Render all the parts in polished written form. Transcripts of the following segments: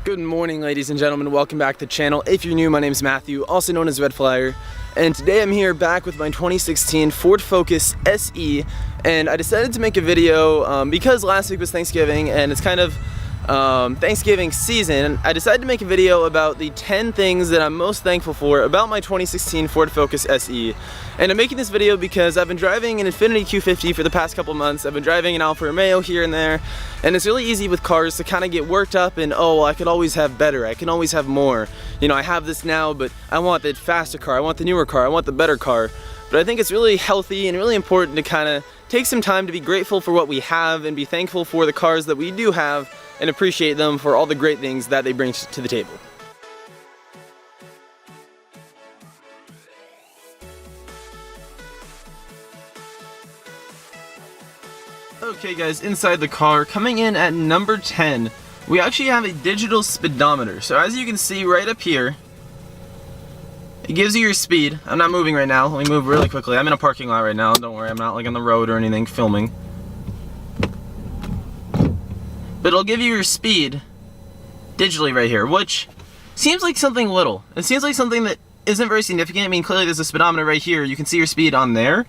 Good morning, ladies and gentlemen. Welcome back to the channel. If you're new, my name is Matthew, also known as RedFlyer, and today I'm here back with my 2016 Ford Focus SE, and I decided to make a video because last week was Thanksgiving and it's kind of Thanksgiving season. I decided to make a video about the 10 things that I'm most thankful for about my 2016 Ford Focus SE. And I'm making this video because I've been driving an Infiniti Q50 for the past couple months. I've been driving an Alfa Romeo here and there, and it's really easy with cars to kind of get worked up and, oh, I could always have better, I can always have more. You know, I have this now, but I want the faster car, I want the newer car, I want the better car. But I think it's really healthy and really important to kind of take some time to be grateful for what we have and be thankful for the cars that we do have and appreciate them for all the great things that they bring to the table. Okay guys, inside the car, coming in at number 10, we actually have a digital speedometer. So as you can see right up here, it gives you your speed. I'm not moving right now, let me move really quickly. I'm in a parking lot right now, don't worry, I'm not like on the road or anything filming. But it'll give you your speed digitally right here, which seems like something little. It seems like something that isn't very significant. I mean, clearly there's a speedometer right here, you can see your speed on there.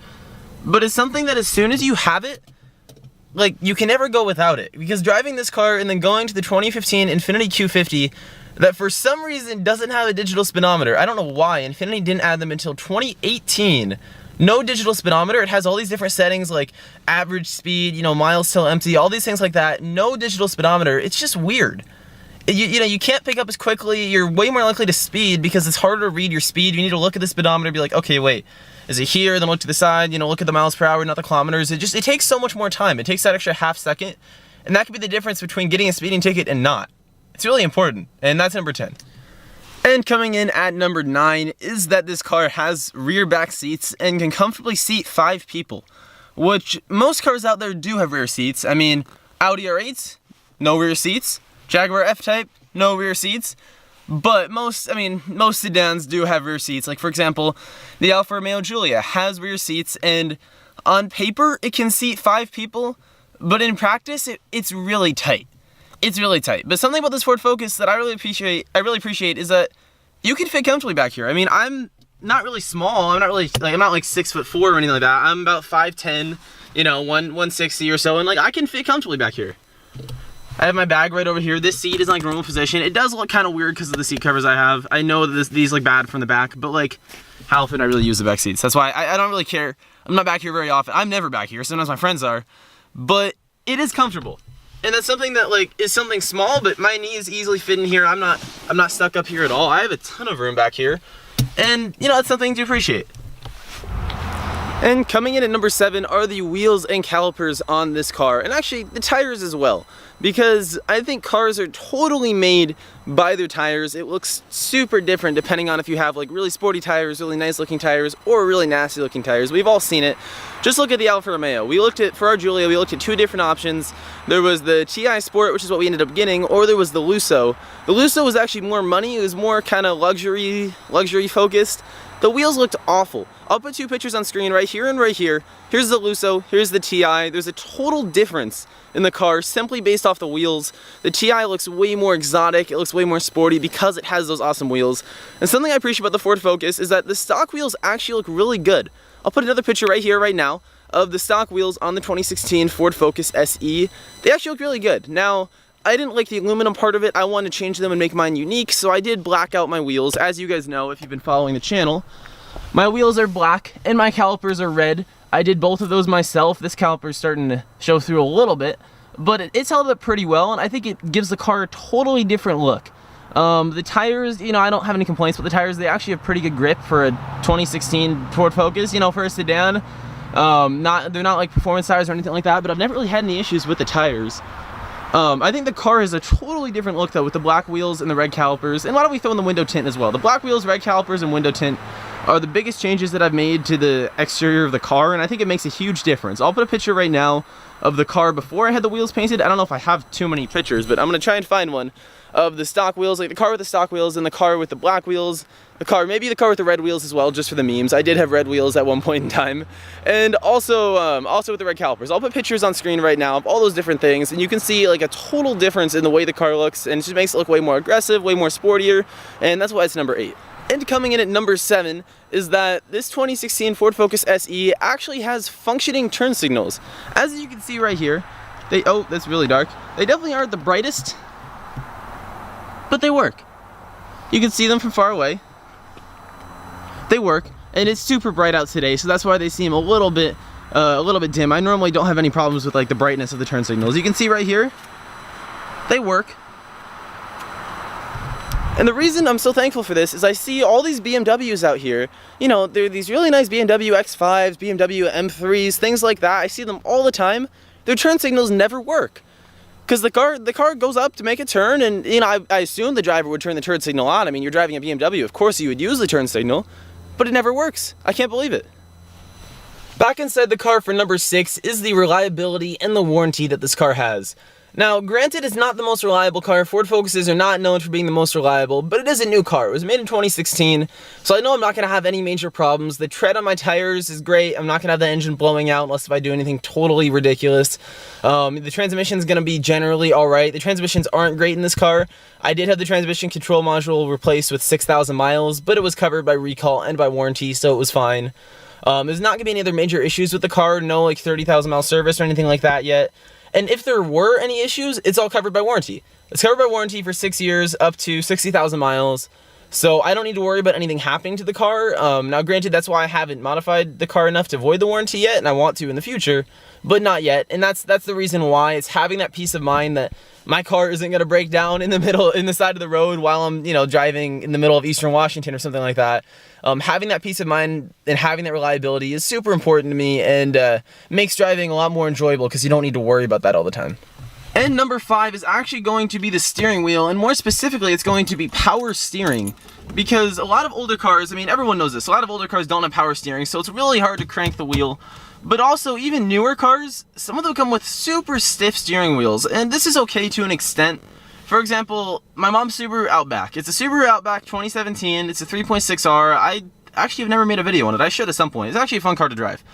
But it's something that as soon as you have it, like, you can never go without it. Because driving this car and then going to the 2015 Infiniti Q50 that for some reason doesn't have a digital speedometer. I don't know why. Infiniti didn't add them until 2018. No digital speedometer. It has all these different settings like average speed, you know, miles till empty, all these things like that. No digital speedometer. It's just weird. You know, you can't pick up as quickly. You're way more likely to speed because it's harder to read your speed. You need to look at the speedometer and be like, okay, wait, is it here? Then look to the side, you know, look at the miles per hour, not the kilometers. It takes so much more time. It takes that extra half second. And that could be the difference between getting a speeding ticket and not. It's really important. And that's number 10. And coming in at number 9 is that this car has rear back seats and can comfortably seat 5 people, which most cars out there do have rear seats. I mean, Audi R8s, no rear seats. Jaguar F-Type, no rear seats. But most sedans do have rear seats. Like for example, the Alfa Romeo Giulia has rear seats, and on paper it can seat 5 people, but in practice it's really tight. It's really tight. But something about this Ford Focus that I really appreciate is that you can fit comfortably back here. I mean, I'm not really small. I'm not like 6'4" or anything like that. I'm about 5'10", you know, 160 or so, and like I can fit comfortably back here. I have my bag right over here. This seat is in like normal position. It does look kind of weird because of the seat covers I have. I know that these look bad from the back, but like, how often I really use the back seats. That's why I don't really care. I'm not back here very often. I'm never back here. Sometimes my friends are, but it is comfortable. And that's something that like is something small, but my knees easily fit in here. I'm not stuck up here at all. I have a ton of room back here, and you know, it's something to appreciate. And coming in at number 7 are the wheels and calipers on this car, and actually the tires as well, because I think cars are totally made by their tires. It looks super different depending on if you have like really sporty tires, really nice looking tires, or really nasty looking tires. We've all seen it. Just look at the Alfa Romeo. For our Giulia, we looked at 2 different options. There was the TI Sport, which is what we ended up getting, or there was the Lusso. The Lusso was actually more money. It was more kind of luxury focused. The wheels looked awful. I'll put 2 pictures on screen right here and right here. Here's the Lusso, here's the TI. There's a total difference in the car simply based off the wheels. The TI looks way more exotic, it looks way more sporty because it has those awesome wheels. And something I appreciate about the Ford Focus is that the stock wheels actually look really good. I'll put another picture right here, right now, of the stock wheels on the 2016 Ford Focus SE. They actually look really good. Now, I didn't like the aluminum part of it. I wanted to change them and make mine unique, so I did black out my wheels. As you guys know, if you've been following the channel, my wheels are black and my calipers are red. I did both of those myself. This caliper is starting to show through a little bit, but it's held up pretty well, and I think it gives the car a totally different look. The tires, you know, I don't have any complaints with the tires. They actually have pretty good grip for a 2016 Ford Focus, you know, for a sedan. They're not like performance tires or anything like that, but I've never really had any issues with the tires. I think the car has a totally different look though with the black wheels and the red calipers. And why don't we throw in the window tint as well? The black wheels, red calipers, and window tint are the biggest changes that I've made to the exterior of the car, and I think it makes a huge difference. I'll put a picture right now of the car before I had the wheels painted. I don't know if I have too many pictures, but I'm gonna try and find one of the stock wheels, like the car with the stock wheels and the car with the black wheels, maybe the car with the red wheels as well, just for the memes. I did have red wheels at one point in time, and also with the red calipers. I'll put pictures on screen right now of all those different things, and you can see like a total difference in the way the car looks, and it just makes it look way more aggressive, way more sportier, and that's why it's number 8. And coming in at number 7 is that this 2016 Ford Focus SE actually has functioning turn signals. As you can see right here, oh, that's really dark. They definitely aren't the brightest, but they work. You can see them from far away. They work, and it's super bright out today, so that's why they seem a little bit dim. I normally don't have any problems with like the brightness of the turn signals. You can see right here, they work. And the reason I'm so thankful for this is I see all these BMWs out here. You know, there are these really nice BMW X5s, BMW M3s, things like that. I see them all the time. Their turn signals never work. Because the car goes up to make a turn, and you know, I assume the driver would turn the turn signal on. I mean, you're driving a BMW, of course you would use the turn signal, but it never works. I can't believe it. Back inside the car for number 6 is the reliability and the warranty that this car has. Now, granted, it's not the most reliable car. Ford Focuses are not known for being the most reliable, but it is a new car. It was made in 2016, so I know I'm not going to have any major problems. The tread on my tires is great. I'm not going to have the engine blowing out unless if I do anything totally ridiculous. The transmission is going to be generally alright. The transmissions aren't great in this car. I did have the transmission control module replaced with 6,000 miles, but it was covered by recall and by warranty, so it was fine. There's not going to be any other major issues with the car, no like 30,000 mile service or anything like that yet. And if there were any issues, it's all covered by warranty. It's covered by warranty for 6 years, up to 60,000 miles. So I don't need to worry about anything happening to the car. Now granted, that's why I haven't modified the car enough to avoid the warranty yet, and I want to in the future, but not yet. And that's the reason why. It's having that peace of mind that my car isn't gonna break down in the side of the road while I'm, driving in the middle of Eastern Washington or something like that. Having that peace of mind and having that reliability is super important to me, and makes driving a lot more enjoyable because you don't need to worry about that all the time. And number 5 is actually going to be the steering wheel, and more specifically, it's going to be power steering. Because a lot of older cars, I mean, everyone knows this, a lot of older cars don't have power steering, so it's really hard to crank the wheel. But also, even newer cars, some of them come with super stiff steering wheels, and this is okay to an extent. For example, my mom's Subaru Outback. It's a Subaru Outback 2017, it's a 3.6R. I actually have never made a video on it. I should at some point. It's actually a fun car to drive.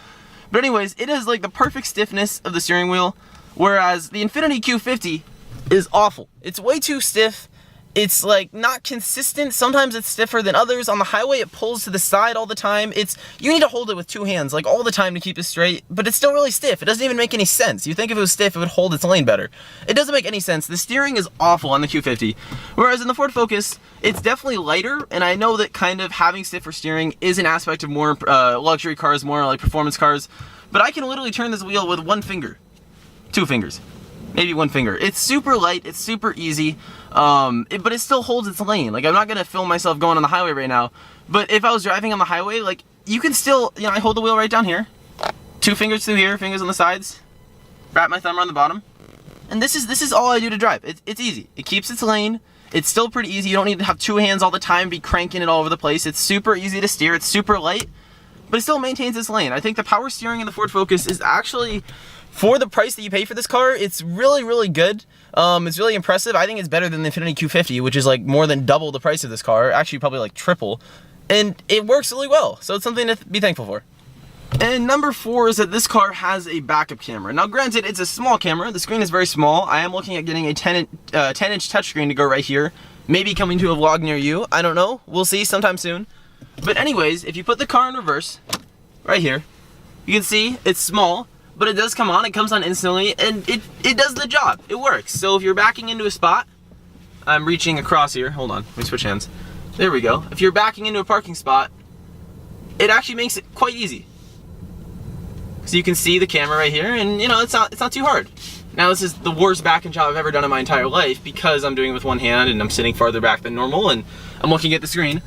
But anyways, it has like the perfect stiffness of the steering wheel, whereas the Infiniti Q50 is awful. It's way too stiff. It's like not consistent. Sometimes it's stiffer than others. On the highway, it pulls to the side all the time. You need to hold it with 2 hands like all the time to keep it straight, but it's still really stiff. It doesn't even make any sense. You think if it was stiff, it would hold its lane better. It doesn't make any sense. The steering is awful on the Q50, whereas in the Ford Focus, it's definitely lighter, and I know that kind of having stiffer steering is an aspect of more luxury cars, more like performance cars, but I can literally turn this wheel with 1 finger, 2 fingers. Maybe 1 finger. It's super light, it's super easy, but it still holds its lane. Like, I'm not gonna film myself going on the highway right now, but if I was driving on the highway, like, you can still, I hold the wheel right down here, 2 fingers through here, fingers on the sides, wrap my thumb around the bottom, and this is all I do to drive. It's easy. It keeps its lane. It's still pretty easy. You don't need to have 2 hands all the time, be cranking it all over the place. It's super easy to steer. It's super light, but it still maintains its lane. I think the power steering in the Ford Focus is actually, for the price that you pay for this car, it's really, really good. It's really impressive. I think it's better than the Infiniti Q50, which is like more than double the price of this car. Actually, probably like triple. And it works really well, so it's something to be thankful for. And number 4 is that this car has a backup camera. Now granted, it's a small camera. The screen is very small. I am looking at getting a 10-inch touchscreen to go right here. Maybe coming to a vlog near you. I don't know. We'll see sometime soon. But anyways, if you put the car in reverse, right here, you can see it's small, but it does come on. It comes on instantly, and it does the job. It works. So if you're backing into a spot, I'm reaching across here. Hold on, let me switch hands. There we go. If you're backing into a parking spot, it actually makes it quite easy. So you can see the camera right here, and it's not too hard. Now this is the worst backing job I've ever done in my entire life because I'm doing it with 1 hand and I'm sitting farther back than normal and I'm looking at the screen.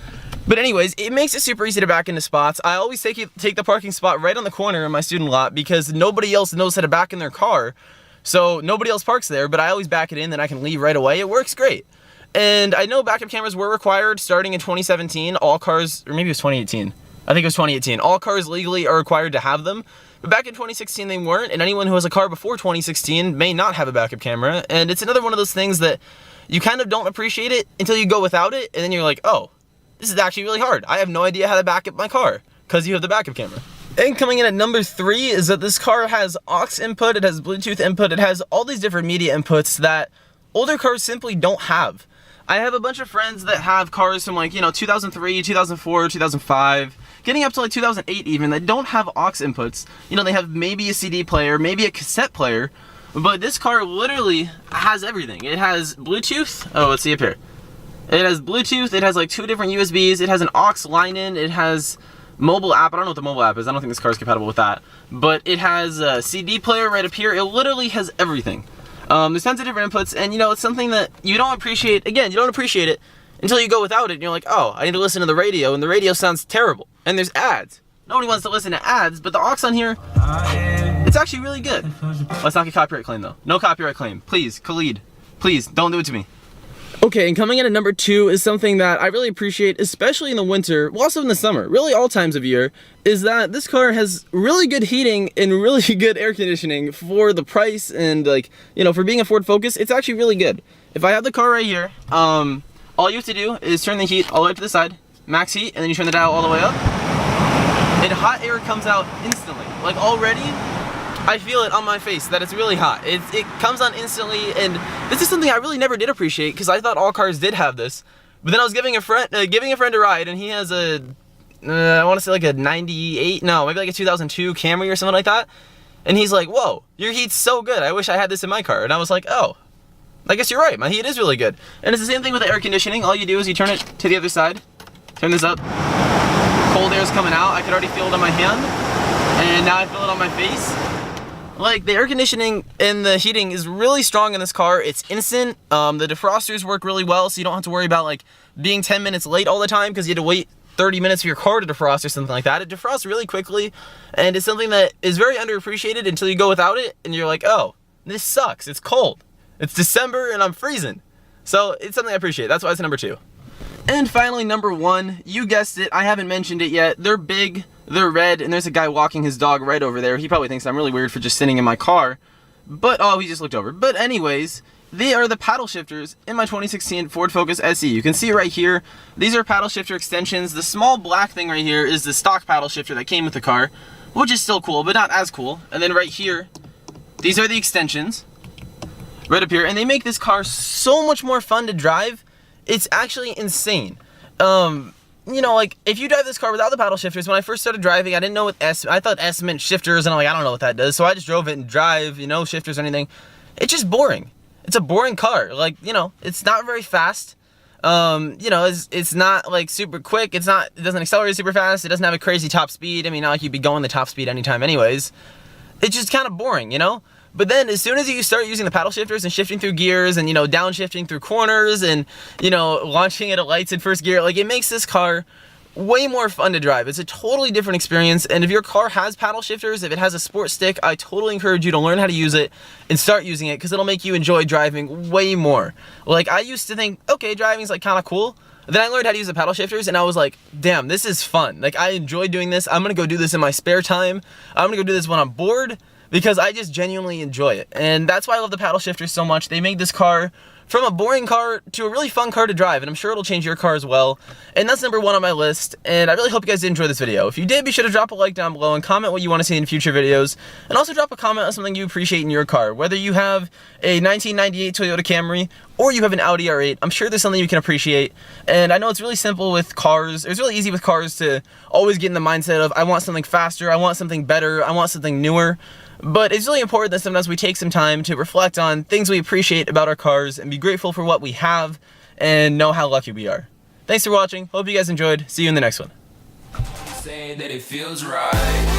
But anyways, it makes it super easy to back into spots. I always take the parking spot right on the corner in my student lot because nobody else knows how to back in their car. So nobody else parks there, but I always back it in, then I can leave right away. It works great. And I know backup cameras were required starting in 2017. All cars, or maybe it was 2018. I think it was 2018. All cars legally are required to have them, but back in 2016 they weren't, and anyone who has a car before 2016 may not have a backup camera, and it's another one of those things that you kind of don't appreciate it until you go without it, and then you're like, oh, this is actually really hard. I have no idea how to back up my car, because you have the backup camera. And coming in at number 3 is that this car has aux input, it has Bluetooth input, it has all these different media inputs that older cars simply don't have. I have a bunch of friends that have cars from 2003, 2004, 2005, getting up to 2008 even, that don't have aux inputs. They have maybe a CD player, maybe a cassette player, but this car literally has everything. It has Bluetooth, oh, let's see up here. It has Bluetooth, it has 2 different USBs, it has an aux line in, it has mobile app. I don't know what the mobile app is. I don't think this car is compatible with that. But it has a CD player right up here. It literally has everything. There's tons of different inputs, and it's something that you don't appreciate. Again, you don't appreciate it until you go without it, and you're like, oh, I need to listen to the radio, and the radio sounds terrible. And there's ads. Nobody wants to listen to ads, but the aux on here, it's actually really good. Let's not get copyright claim though. No copyright claim. Please, Khalid, please, don't do it to me. Okay, and coming in at number 2 is something that I really appreciate, especially in the winter, well, also in the summer, really all times of year, is that this car has really good heating and really good air conditioning for the price, and for being a Ford Focus, it's actually really good. If I have the car right here, all you have to do is turn the heat all the way up to the side, max heat, and then you turn the dial all the way up, and hot air comes out instantly. Already, I feel it on my face that it's really hot. It comes on instantly, and this is something I really never did appreciate because I thought all cars did have this. But then I was giving a friend a ride, and he has a I want to say a 98, no, maybe a 2002 Camry or something like that. And he's like, "Whoa, your heat's so good. I wish I had this in my car." And I was like, "Oh, I guess you're right. My heat is really good." And it's the same thing with the air conditioning. All you do is you turn it to the other side, turn this up. Cold air is coming out. I could already feel it on my hand, and now I feel it on my face. The air conditioning and the heating is really strong in this car. It's instant. The defrosters work really well, so you don't have to worry about being 10 minutes late all the time because you had to wait 30 minutes for your car to defrost or something like that. It defrosts really quickly, and it's something that is very underappreciated until you go without it, and you're like, oh, this sucks. It's cold. It's December, and I'm freezing. So it's something I appreciate. That's why it's number 2. And finally, number 1, you guessed it, I haven't mentioned it yet. They're big, they're red, and there's a guy walking his dog right over there. He probably thinks I'm really weird for just sitting in my car, but, oh, he just looked over. But anyways, they are the paddle shifters in my 2016 Ford Focus SE. You can see right here, these are paddle shifter extensions. The small black thing right here is the stock paddle shifter that came with the car, which is still cool, but not as cool. And then right here, these are the extensions, right up here, and they make this car so much more fun to drive. It's actually insane. If you drive this car without the paddle shifters, when I first started driving, I didn't know what I thought S meant shifters, and I'm like, I don't know what that does. So I just drove it and drive, shifters or anything. It's just boring. It's a boring car. It's not very fast. It's not super quick. It doesn't accelerate super fast. It doesn't have a crazy top speed. I mean, not like you'd be going the top speed anytime anyways. It's just kind of boring, But then as soon as you start using the paddle shifters and shifting through gears and, downshifting through corners and, launching it at lights in first gear, it makes this car way more fun to drive. It's a totally different experience, and if your car has paddle shifters, if it has a sport stick, I totally encourage you to learn how to use it and start using it because it'll make you enjoy driving way more. I used to think, okay, driving's kind of cool. Then I learned how to use the paddle shifters, and I was like, damn, this is fun. I enjoy doing this. I'm gonna go do this in my spare time. I'm gonna go do this when I'm bored, because I just genuinely enjoy it. And that's why I love the paddle shifters so much. They make this car from a boring car to a really fun car to drive, and I'm sure it'll change your car as well. And that's number 1 on my list, and I really hope you guys did enjoy this video. If you did, be sure to drop a like down below and comment what you want to see in future videos, and also drop a comment on something you appreciate in your car. Whether you have a 1998 Toyota Camry or you have an Audi R8, I'm sure there's something you can appreciate. And I know it's really simple with cars. It's really easy with cars to always get in the mindset of, I want something faster, I want something better, I want something newer. But it's really important that sometimes we take some time to reflect on things we appreciate about our cars and be grateful for what we have and know how lucky we are. Thanks for watching. Hope you guys enjoyed. See you in the next one. Say that it feels right.